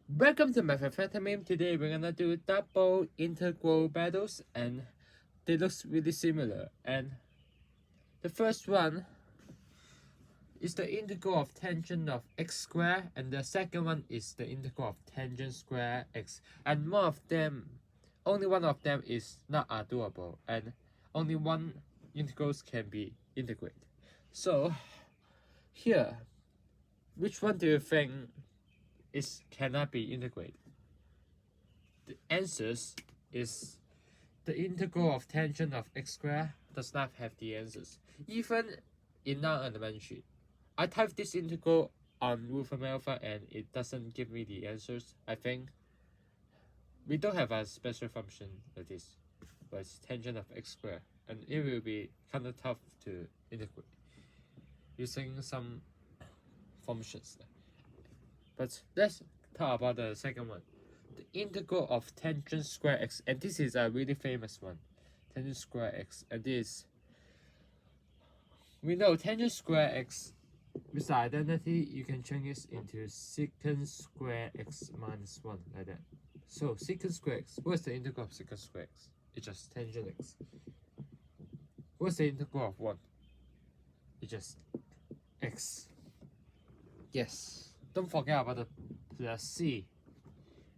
Welcome to my favorite meme. Today we're gonna do double integral battles and they look really similar. And the first one is the integral of tangent of x squared, and the second one is the integral of tangent square x. And only one of them is not doable, and only one integrals can be integrated. So here, which one do you think cannot be integrated? The answers is the integral of tangent of x squared does not have the answers. Even in non-elementary, I typed this integral on Wolfram Alpha and it doesn't give me the answers. I think we don't have a special function like this, but it's tangent of x squared, and it will be kind of tough to integrate using some functions. But let's talk about the second one, the integral of tangent square x, and this is a really famous one, tangent square x. And this, we know tangent square x with the identity, you can change it into secant square x minus 1 like that. So secant square x, what's the integral of secant square x? It's just tangent x. What's the integral of 1? It's just x. Yes. Don't forget about the plus c,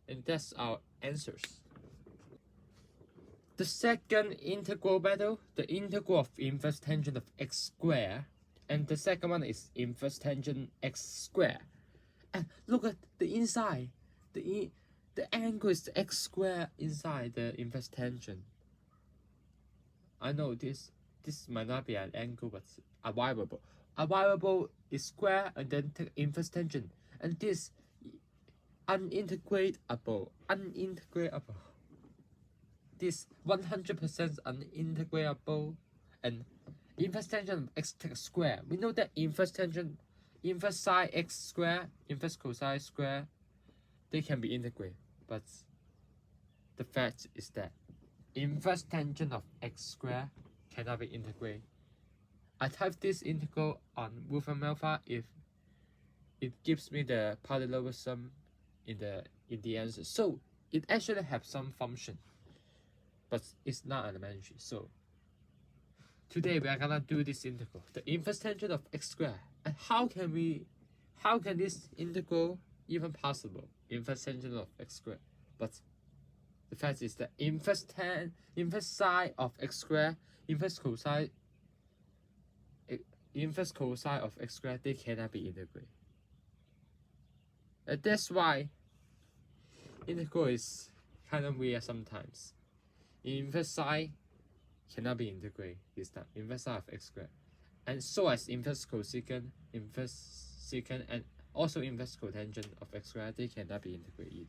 and that's our answers. The second integral battle, the integral of inverse tangent of x squared, and the second one is inverse tangent x squared. And look at the inside, the angle is x squared inside the inverse tangent. I know this might not be an angle, but a variable. A variable is square and then take inverse tangent. And this unintegratable. This 100% unintegratable, and inverse tangent of x take square. We know that inverse tangent, inverse sine x square, inverse cosine square, they can be integrated. But the fact is that inverse tangent of x square cannot be integrated. I type this integral on Wolfram Alpha if it gives me the parallelism in the answer. So it actually have some function, but it's not elementary. So today we are gonna do this integral, the inverse tangent of x squared. And how can this integral even possible? Inverse tangent of x squared. But the fact is that inverse sine of x squared, inverse cosine of x squared, they cannot be integrated. And that's why integral is kind of weird sometimes. Inverse sine cannot be integrated this time. Inverse sine of x squared, and so as inverse cosecant, inverse secant, and also inverse cotangent of x squared, they cannot be integrated.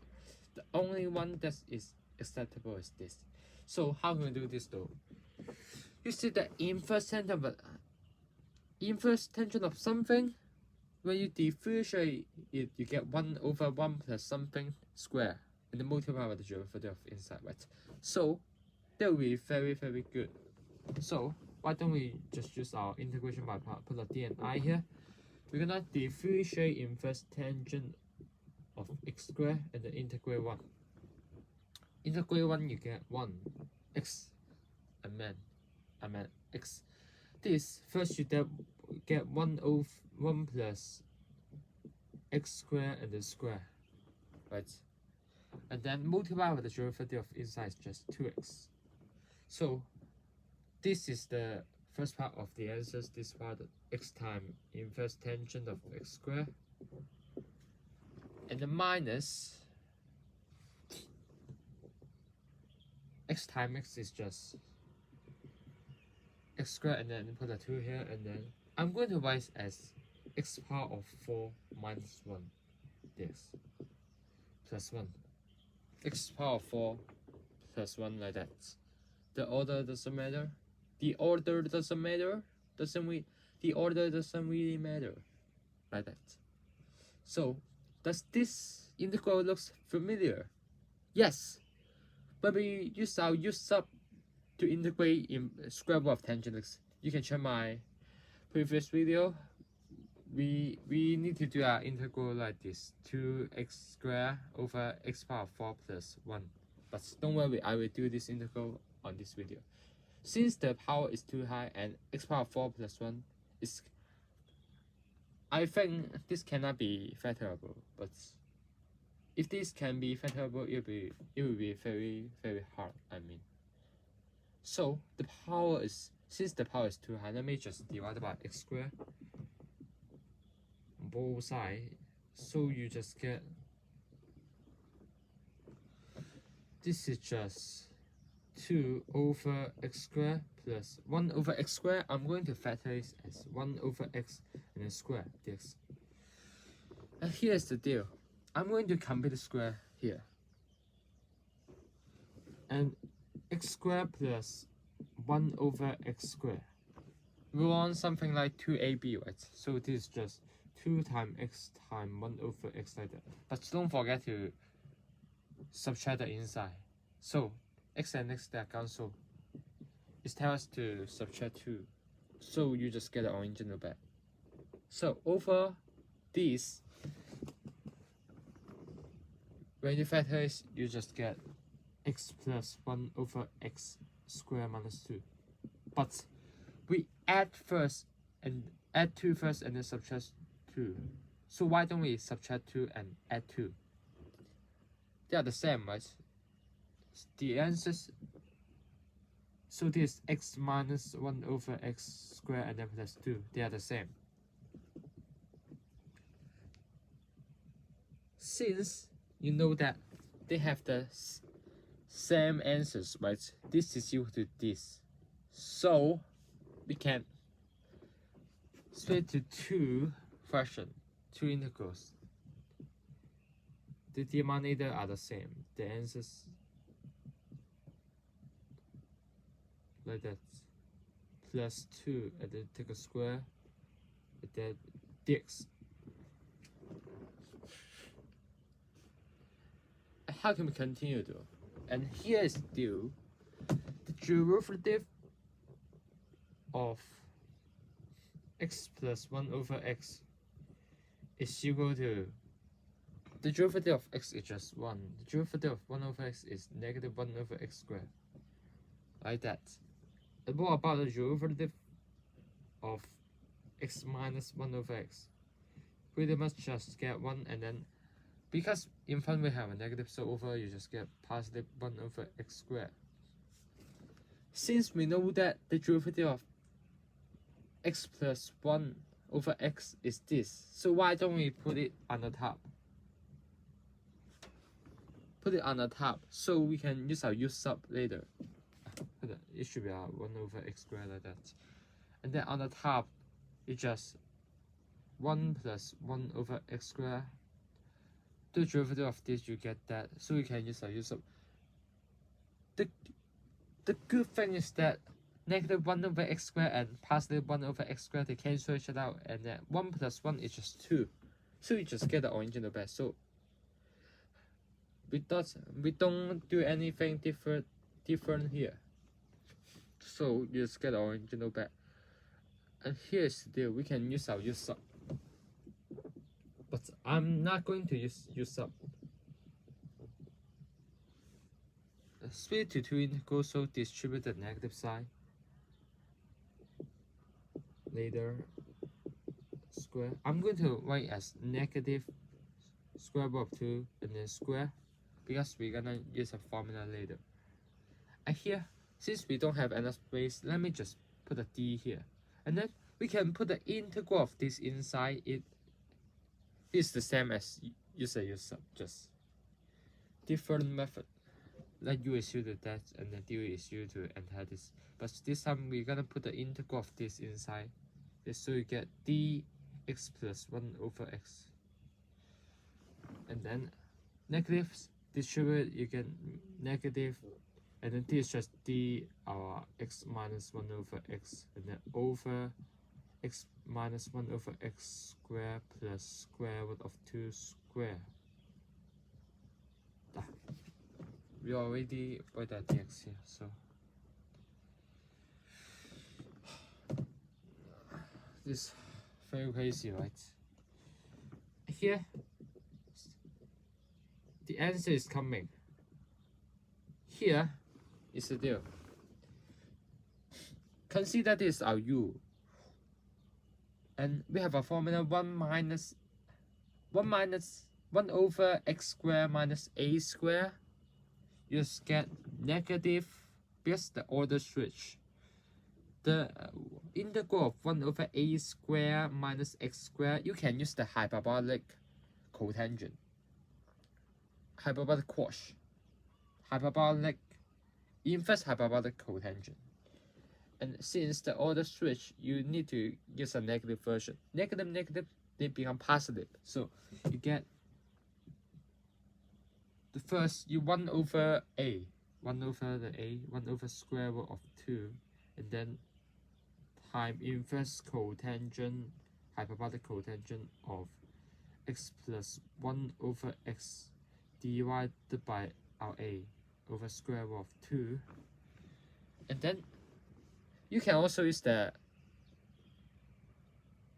The only one that is acceptable is this. So how can we do this though? You see the inverse tangent of something. When you differentiate it, you get 1 over 1 plus something square, and then multiply by the derivative of inside, right? So that will be very, very good. So why don't we just use our integration by part, put a d and I here. We're gonna differentiate inverse tangent of x squared and then integrate 1. Integrate 1, you get 1 x, x. This first you get 1 over 1 plus x squared and the square, right? And then multiply with the derivative of inside is just 2x. So this is the first part of the answers. This part, x times inverse tangent of x squared, and the minus x times x is just x squared, and then put a 2 here, and then I'm going to write as x power of 4 minus 1 this plus 1, x power of 4 plus 1 like that. The order doesn't matter. The order doesn't really matter like that. So does this integral looks familiar? Yes. But we use our sub to integrate in square root of tangent x. You can check my previous video we need to do our integral like this: 2x squared over x power 4 plus 1. But don't worry, I will do this integral on this video. Since the power is too high and x power 4 plus 1 is, I think this cannot be factorable. But if this can be factorable, it will be very hard. I mean, so the power is, since the power is too high, let me just divide by x squared on both sides. So you just get, this is just 2 over x squared plus 1 over x squared. I'm going to factor this as 1 over x and then square this. And here's the deal. I'm going to complete the square here. And x squared plus 1 over x squared. We want something like 2ab, right? So this is just 2 times x times 1 over x like that. But don't forget to subtract the inside. So x and x, they are cancelled. It tells us to subtract 2. So you just get the original back. So over this, when you factor this, you just get x plus 1 over x squared minus 2. But we add first and add 2 first and then subtract 2. So why don't we subtract 2 and add 2? They are the same, right? The answers, so this x minus 1 over x squared and then plus 2, they are the same. Since you know that they have the same answers, right? This is equal to this. So we can split to 2 fractions, 2 integrals. The denominator are the same. The answers like that, plus 2 and then take a square and then dx. How can we continue though? And here is still the derivative of x plus 1 over x is equal to, the derivative of x is just 1. The derivative of 1 over x is negative 1 over x squared. Like that. And what about the derivative of x minus 1 over x? Pretty much just get 1 and then, because in front we have a negative, so over you just get positive 1 over x squared. Since we know that the derivative of x plus 1 over x is this, so why don't we put it on the top? Put it on the top so we can use our u sub later. It should be 1 over x squared like that. And then on the top, it's just 1 plus 1 over x squared. The derivative of this, you get that. So we can use our u sub. The good thing is that negative 1 over x squared and positive 1 over x squared, they cancel each other out. And then 1 plus 1 is just 2. So you just get the original back. So we don't do anything different here. So you just get the original back. And here's the deal, we can use our u sub. But I'm not going to use u sub. Split to 2 integrals, so distribute the negative side. Later, square. I'm going to write as negative square root of 2 and then square, because we're gonna use a formula later. And here, since we don't have enough space, let me just put a d here. And then we can put the integral of this inside it. It's the same as u sub, just different method. Like u is equal to that and then d is equal to entire this. But this time we're gonna put the integral of this inside. So you get dx plus 1 over x. And then negatives distribute, you get negative, and then this is just d x minus 1 over x, and then over x minus 1 over x squared plus square root of 2 square. We already put that dx here, so this Very crazy, right? Here, the answer is coming. Here is the deal. Consider this our u. And we have a formula 1 over x squared minus a squared. You just get negative because the order switch. The integral of 1 over a squared minus x squared, you can use the hyperbolic cotangent, hyperbolic quash, inverse hyperbolic cotangent. And since the order switch, you need to use a negative version. Negative, they become positive. So you get the first, you 1 over a, 1 over square root of 2, and then time inverse cotangent, hyperbolic cotangent of x plus 1 over x divided by our a over square root of 2. And then you can also use the,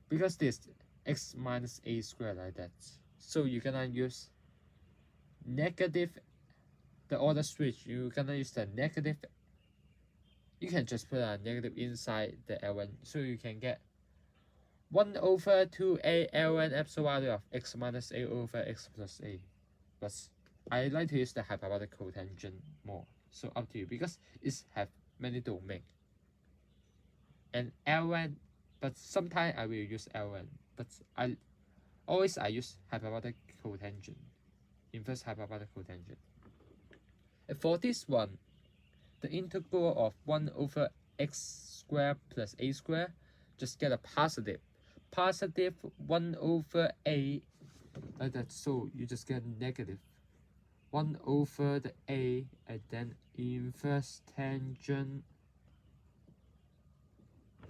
because this x minus a squared like that, so you're gonna use negative, the order switch, you're gonna use the negative. You can just put a negative inside the ln, so you can get 1 over 2a ln absolute value of x minus a over x plus a. But I like to use the hyperbolic cotangent more, so up to you, because it have many domains. And ln, but sometimes I will use ln, but I use hyperbolic cotangent, inverse hyperbolic cotangent. And for this one, the integral of 1 over x squared plus a squared, just get a positive 1 over a, like that, so you just get negative 1 over the a, and then inverse tangent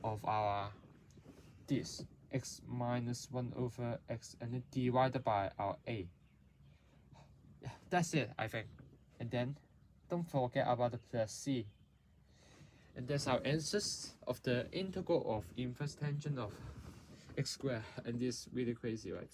of our this x minus 1 over x, and then divided by our a. Yeah, that's it, I think. And then don't forget about the plus c. And that's our answers of the integral of inverse tangent of x squared. And this is really crazy, right?